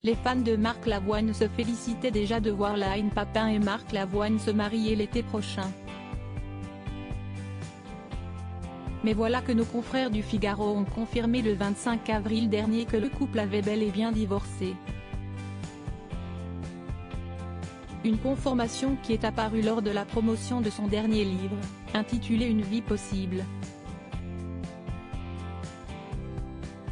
les fans de Marc Lavoine se félicitaient déjà de voir Line Papin et Marc Lavoine se marier l'été prochain. Mais voilà que nos confrères du Figaro ont confirmé le 25 avril dernier que le couple avait bel et bien divorcé. Une confirmation qui est apparue lors de la promotion de son dernier livre, intitulé Une vie possible.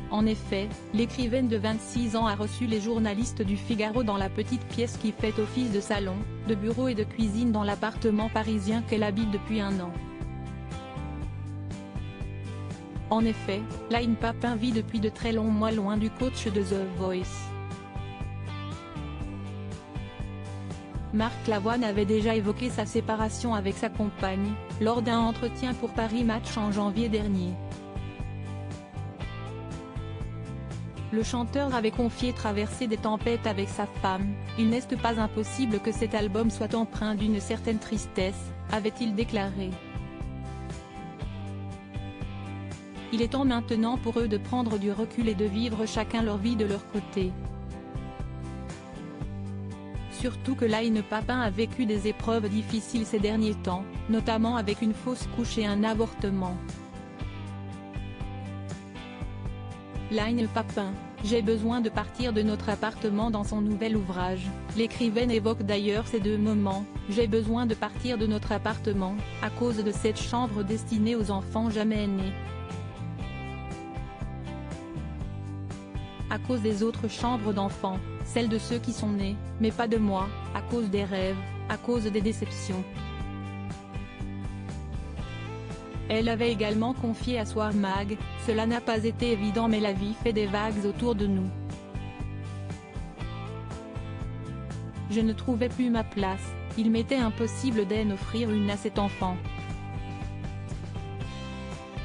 En effet, l'écrivaine de 26 ans a reçu les journalistes du Figaro dans la petite pièce qui fait office de salon, de bureau et de cuisine dans l'appartement parisien qu'elle habite depuis 1 an. En effet, Line Papin vit depuis de très longs mois loin du coach de The Voice. Marc Lavoine avait déjà évoqué sa séparation avec sa compagne, lors d'un entretien pour Paris Match en janvier dernier. Le chanteur avait confié traverser des tempêtes avec sa femme, « Il n'est pas impossible que cet album soit empreint d'une certaine tristesse », avait-il déclaré. Il est temps maintenant pour eux de prendre du recul et de vivre chacun leur vie de leur côté. Surtout que Line Papin a vécu des épreuves difficiles ces derniers temps, notamment avec une fausse couche et un avortement. Line Papin, j'ai besoin de partir de notre appartement dans son nouvel ouvrage. L'écrivaine évoque d'ailleurs ces 2 moments, j'ai besoin de partir de notre appartement, à cause de cette chambre destinée aux enfants jamais nés. À cause des autres chambres d'enfants, celles de ceux qui sont nés, mais pas de moi, à cause des rêves, à cause des déceptions. Elle avait également confié à Soir Mag, cela n'a pas été évident mais la vie fait des vagues autour de nous. Je ne trouvais plus ma place, il m'était impossible d'en offrir une à cet enfant.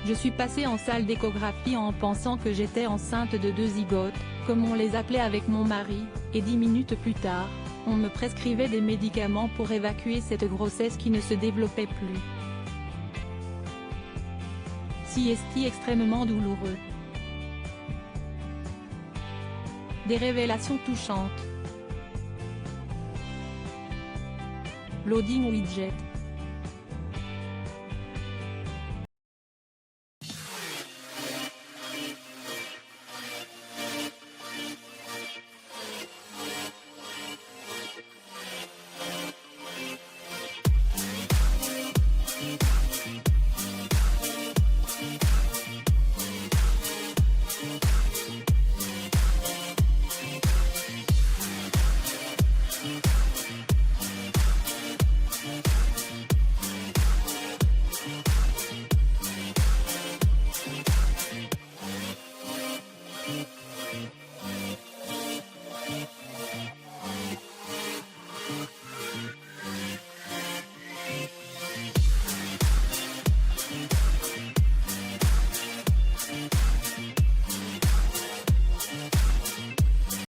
Je suis passée en salle d'échographie en pensant que j'étais enceinte de 2 zygotes, comme on les appelait avec mon mari, et 10 minutes plus tard, on me prescrivait des médicaments pour évacuer cette grossesse qui ne se développait plus. Si extrêmement douloureux. Des révélations touchantes. Loading widget.